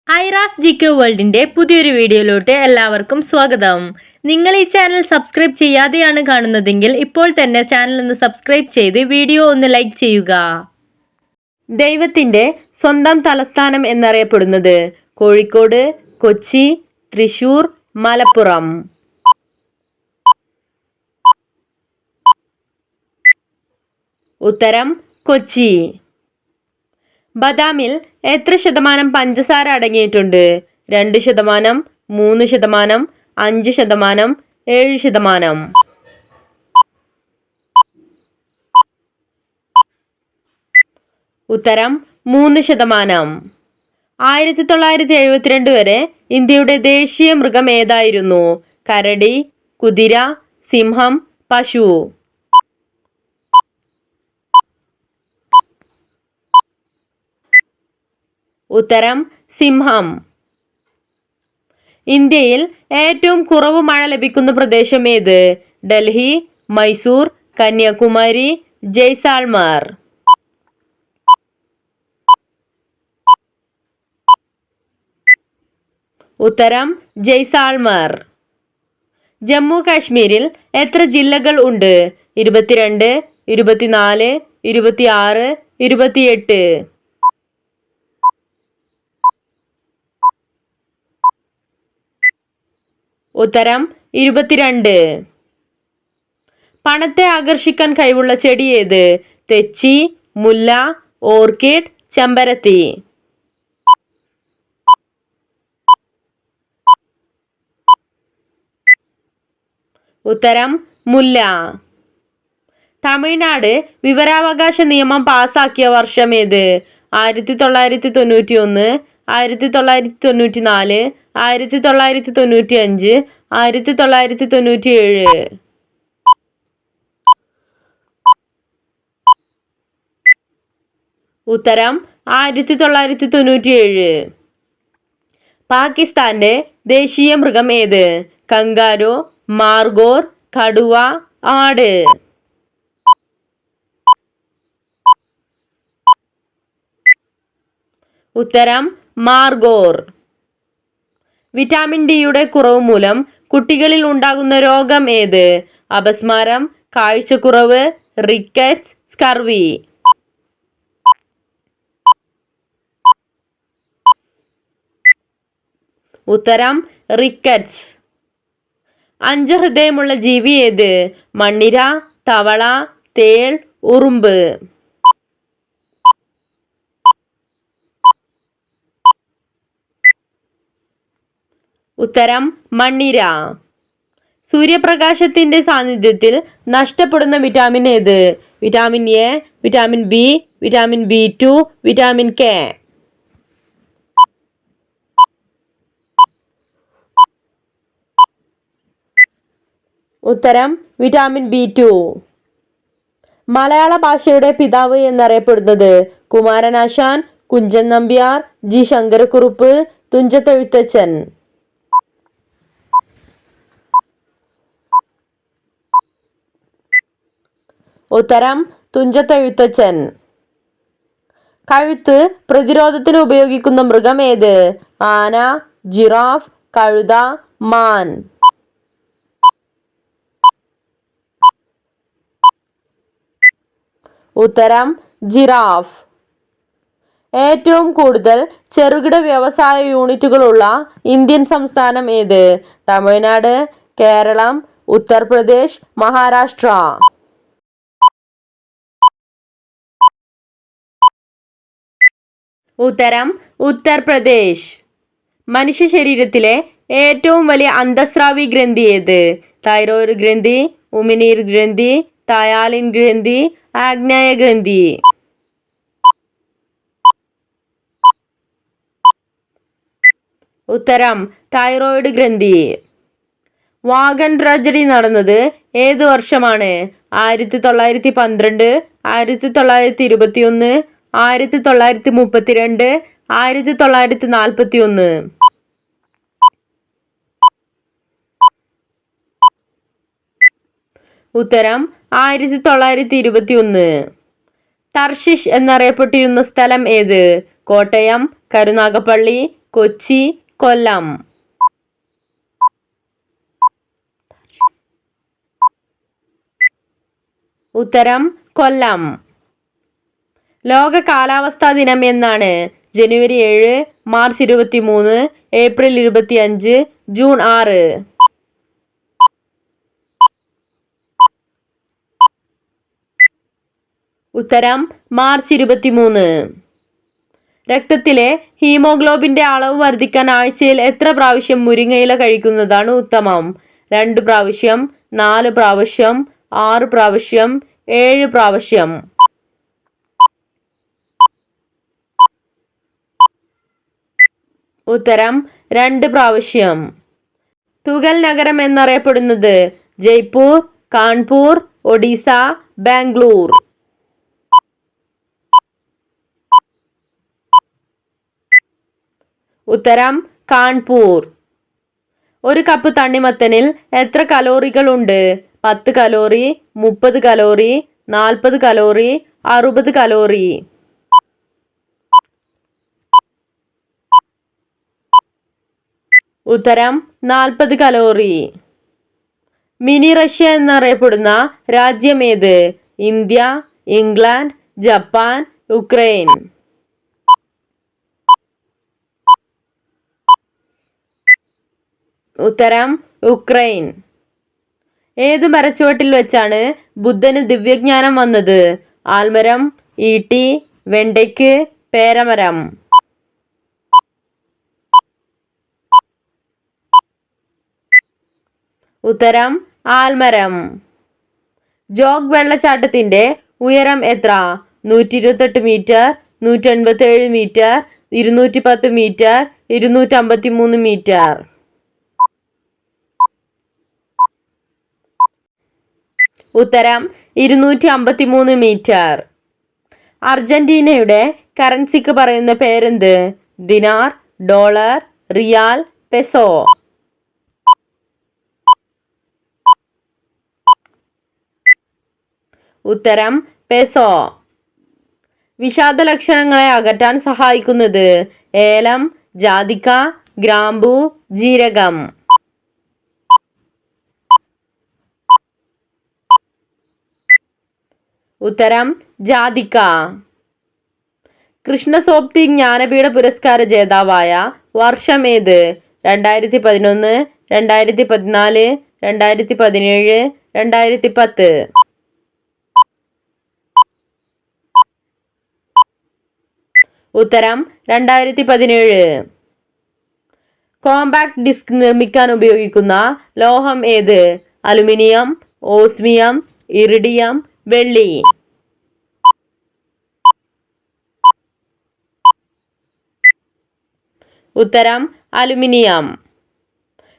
Aira's GK വേൾഡിന്റെ പുതിയൊരു വീഡിയോയിലോട്ട് എല്ലാവർക്കും സ്വാഗതം. നിങ്ങൾ ഈ ചാനൽ സബ്സ്ക്രൈബ് ചെയ്യാതെയാണ് കാണുന്നതെങ്കിൽ ഇപ്പോൾ തന്നെ ചാനൽ ഒന്ന് സബ്സ്ക്രൈബ് ചെയ്ത് വീഡിയോ ഒന്ന് ലൈക്ക് ചെയ്യുക. ദൈവത്തിന്റെ സ്വന്തം തലസ്ഥാനം എന്നറിയപ്പെടുന്നത് കോഴിക്കോട്, കൊച്ചി, തൃശൂർ, മലപ്പുറം. ഉത്തരം കൊച്ചി. ബദാമിൽ എത്ര ശതമാനം പഞ്ചസാര അടങ്ങിയിട്ടുണ്ട്? 2%, 3%, 5%, 7%. ഉത്തരം 3%. 1972 വരെ ഇന്ത്യയുടെ ദേശീയ മൃഗം ഏതായിരുന്നു? കരടി, കുതിര, സിംഹം, പശു. ഉത്തരം സിംഹം. ഇന്ത്യയിൽ ഏറ്റവും കുറവ് മഴ ലഭിക്കുന്ന പ്രദേശം ഏത്? ഡൽഹി, മൈസൂർ, കന്യാകുമാരി, ജയ്സാൽമർ. ഉത്തരം ജയ്സാൽമർ. ജമ്മു കാശ്മീരിൽ എത്ര ജില്ലകൾ ഉണ്ട്? 22, 24, 26, 28. ഉത്തരം 22. പണത്തെ ആകർഷിക്കാൻ കഴിവുള്ള ചെടി ഏത്? തെച്ചി, മുല്ല, ഓർക്കിഡ്, ചെമ്പരത്തി. ഉത്തരം മുല്ല. തമിഴ്നാട് വിവരാവകാശ നിയമം പാസാക്കിയ വർഷം ഏത്? 1991, 1994, 1995, 1997. ഉത്തരം 1997. പാകിസ്ഥാന്റെ ദേശീയ മൃഗം ഏത്? കങ്കാരു, മാർഗോർ, കടുവ, ആട്. ഉത്തരം മാർഗോർ. വിറ്റാമിൻ ഡിയുടെ കുറവ് മൂലം കുട്ടികളിൽ ഉണ്ടാകുന്ന രോഗം ഏത്? അപസ്മാരം, കാഴ്ചക്കുറവ്, റിക്കറ്റ്സ്, സ്കർവി. ഉത്തരം റിക്കറ്റ്സ്. 5 ഹൃദയമുള്ള ജീവി ഏത്? മണ്ണിര, തവള, തേൾ, ഉറുമ്പ്. ഉത്തരം മണ്ണിര. സൂര്യപ്രകാശത്തിന്റെ സാന്നിധ്യത്തിൽ നഷ്ടപ്പെടുന്ന വിറ്റാമിൻ ഏത്? Vitamin A, vitamin B, vitamin B2, vitamin K. ഉത്തരം വിറ്റാമിൻ B2. മലയാള ഭാഷയുടെ പിതാവ് എന്നറിയപ്പെടുന്നത്? കുമാരനാശാൻ, കുഞ്ചൻ നമ്പ്യാർ, ജി ശങ്കരക്കുറുപ്പ്, തുഞ്ചത്തെഴുത്തച്ഛൻ. ഉത്തരം തുഞ്ചത്തെഴുത്തച്ഛൻ. കഴുത്ത് പ്രതിരോധത്തിന് ഉപയോഗിക്കുന്ന മൃഗം ഏത്? ആന, ജിറാഫ്, കഴുത, മാൻ. ഉത്തരം ജിറാഫ്. ഏറ്റവും കൂടുതൽ ചെറുകിട വ്യവസായ യൂണിറ്റുകളുള്ള ഇന്ത്യൻ സംസ്ഥാനം ഏത്? തമിഴ്നാട്, കേരളം, ഉത്തർപ്രദേശ്, മഹാരാഷ്ട്ര. ഉത്തരം ഉത്തർപ്രദേശ്. മനുഷ്യ ശരീരത്തിലെ ഏറ്റവും വലിയ അന്തസ്രാവി ഗ്രന്ഥി ഏത്? തൈറോയ്ഡ് ഗ്രന്ഥി, ഉമിനീർ ഗ്രന്ഥി, തയാലിൻ ഗ്രന്ഥി, ആഗ്നേയ ഗ്രന്ഥി. ഉത്തരം തൈറോയ്ഡ് ഗ്രന്ഥി. വാഗൺ ട്രാജഡി നടന്നത് ഏത് വർഷമാണ്? 1912, 1921, 1932, 1941. ഉത്തരം 1921. ടർഷിഷ് എന്നറിയപ്പെട്ടിരുന്ന സ്ഥലം ഏത്? കോട്ടയം, കരുനാഗപ്പള്ളി, കൊച്ചി, കൊല്ലം. ഉത്തരം കൊല്ലം. ലോക കാലാവസ്ഥാ ദിനം എന്നാണ്? ജനുവരി 7, മാർച്ച് 23, ഏപ്രിൽ 25, ജൂൺ 6. ഉത്തരം മാർച്ച് 23. രക്തത്തിലെ ഹീമോഗ്ലോബിന്റെ അളവ് വർദ്ധിക്കാൻ ആഴ്ചയിൽ എത്ര പ്രാവശ്യം മുരിങ്ങയില കഴിക്കുന്നതാണ് ഉത്തമം? 2 പ്രാവശ്യം, 4 പ്രാവശ്യം, 6 പ്രാവശ്യം, 7 പ്രാവശ്യം. ഉത്തരം 2 പ്രാവശ്യം. തുകൽ നഗരം എന്നറിയപ്പെടുന്നത്? ജയ്പൂർ, കാൺപൂർ, ഒഡീസ, ബാംഗ്ലൂർ. ഉത്തരം കാൺപൂർ. ഒരു കപ്പ് തണ്ണിമത്തനിൽ എത്ര കലോറികൾ ഉണ്ട്? 10 കലോറി, 30 കലോറി, 40 കലോറി, 60 കലോറി. ഉത്തരം 40 കലോറി. മിനി റഷ്യ എന്നറിയപ്പെടുന്ന രാജ്യം ഏത്? India, England, Japan, Ukraine. ഉത്തരം യുക്രൈൻ. ഏത് മരച്ചുവട്ടിൽ വെച്ചാണ് ബുദ്ധന് ദിവ്യജ്ഞാനം വന്നത്? ആൽമരം, ഈട്ടി, വെണ്ടയ്ക്ക്, പേരമരം. ഉത്തരം ആൽമരം. ജോഗ് വെള്ളച്ചാട്ടത്തിന്റെ ഉയരം എത്ര? 128 മീറ്റർ, 187 മീറ്റർ, 210 മീറ്റർ, 253 മീറ്റർ. ഉത്തരം 253 മീറ്റർ. അർജന്റീനയുടെ കറൻസിക്ക് പറയുന്ന പേരെന്ത്? ദിനാർ, ഡോളർ, റിയാൽ, പെസോ. ഉത്തരം പെസോ. വിഷാദ ലക്ഷണങ്ങളെ അകറ്റാൻ സഹായിക്കുന്നത്? ഏലം, ജാതിക്ക, ഗ്രാമ്പൂ, ജീരകം. ഉത്തരം ജാതിക്ക. കൃഷ്ണസോപ്തി ജ്ഞാനപീഠ പുരസ്കാര ജേതാവായ വർഷം ഏത്? 2011, 2014, 2017, 2010. ഉത്തരം 2017. കോമ്പാക്ട് ഡിസ്ക് നിർമ്മിക്കാൻ ഉപയോഗിക്കുന്ന ലോഹം ഏത്? അലുമിനിയം, ഓസ്മിയം, ഇറിഡിയം, വെള്ളി. ഉത്തരം അലുമിനിയം.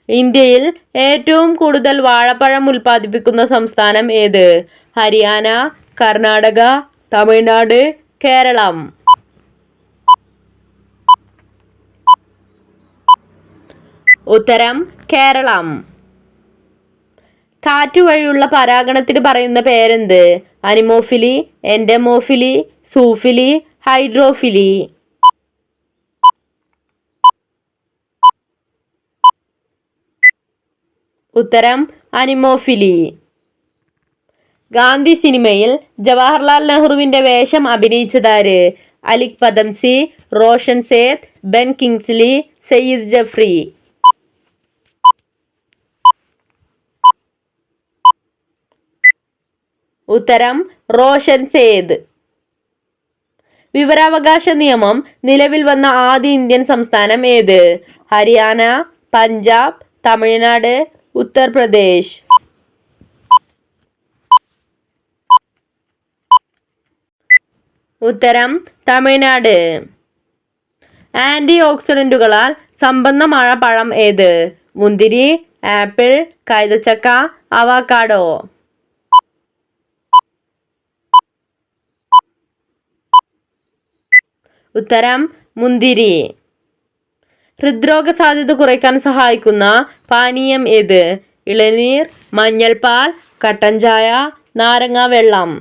ഇന്ത്യയിൽ ഏറ്റവും കൂടുതൽ വാഴപ്പഴം ഉൽപ്പാദിപ്പിക്കുന്ന സംസ്ഥാനം ഏത്? ഹരിയാന, കർണാടക, തമിഴ്നാട്, കേരളം. ഉത്തരം കേരളം. കാറ്റു വഴിയുള്ള പരാഗണത്തിന് പറയുന്ന പേരെന്ത്? Anemophily, entomophily, zoophily, hydrophily. ഉത്തരം അനിമോഫിലി. ഗാന്ധി സിനിമയിൽ ജവഹർലാൽ നെഹ്റുവിന്റെ വേഷം അഭിനയിച്ചതാര്? Alyque Padamsee, Roshan Seth, Ben Kingsley, Syed Jaffrey. ഉത്തരം റോഷൻ സേത്. വിവരാവകാശ നിയമം നിലവിൽ വന്ന ആദ്യ ഇന്ത്യൻ സംസ്ഥാനം ഏത്? ഹരിയാന, പഞ്ചാബ്, തമിഴ്നാട്, ഉത്തർപ്രദേശ്. ഉത്തരം തമിഴ്നാട്. ആന്റി ഓക്സിഡന്റുകളാൽ സമ്പന്നമായ പഴം ഏത്? മുന്തിരി, ആപ്പിൾ, കൈതച്ചക്ക, അവക്കാഡോ. ഉത്തരം മുന്തിരി. ഹൃദ്രോഗ സാധ്യത കുറയ്ക്കാൻ സഹായിക്കുന്ന പാനീയം ഏത്? ഇളനീർ, മഞ്ഞൾപ്പാൽ, കട്ടൻ ചായ, നാരങ്ങ വെള്ളം.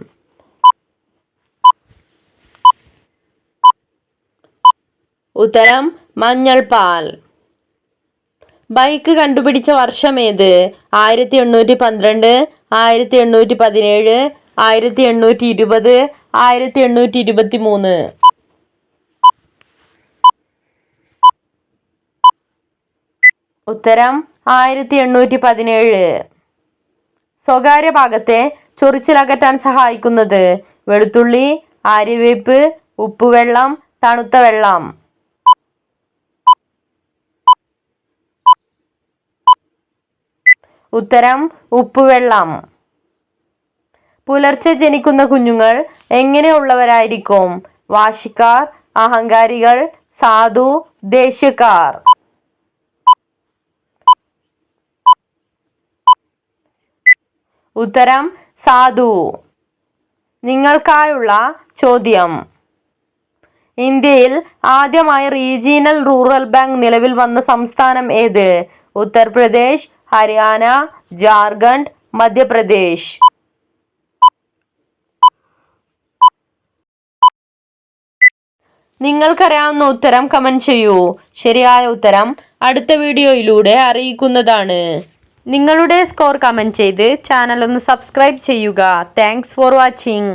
ഉത്തരം മഞ്ഞൾ പാൽ. ബൈക്ക് കണ്ടുപിടിച്ച വർഷം ഏത്? 1812, 1817, 1820, 1823. ഉത്തരം 1817. സ്വകാര്യ ഭാഗത്തെ ചൊറിച്ചിലകറ്റാൻ സഹായിക്കുന്നത്? വെളുത്തുള്ളി, ആര്യവേപ്പ്, ഉപ്പുവെള്ളം, തണുത്ത വെള്ളം. ഉത്തരം ഉപ്പുവെള്ളം. പുലർച്ചെ ജനിക്കുന്ന കുഞ്ഞുങ്ങൾ എങ്ങനെയുള്ളവരായിരിക്കും? വാശിക്കാർ, അഹങ്കാരികൾ, സാധു, ദേഷ്യക്കാർ. ഉത്തരം സാധു. നിങ്ങൾക്കായുള്ള ചോദ്യം: ഇന്ത്യയിൽ ആദ്യമായി റീജിയണൽ റൂറൽ ബാങ്ക് നിലവിൽ വന്ന സംസ്ഥാനം ഏത്? ഉത്തർപ്രദേശ്, ഹരിയാന, ജാർഖണ്ഡ്, മധ്യപ്രദേശ്. നിങ്ങൾക്കറിയാവുന്ന ഉത്തരം കമന്റ് ചെയ്യൂ. ശരിയായ ഉത്തരം അടുത്ത വീഡിയോയിലൂടെ അറിയിക്കുന്നതാണ്. നിങ്ങളുടെ സ്കോർ കമന്റ് ചെയ്ത് ചാനൽ ഒന്ന് സബ്സ്ക്രൈബ് ചെയ്യുക. Thanks for watching.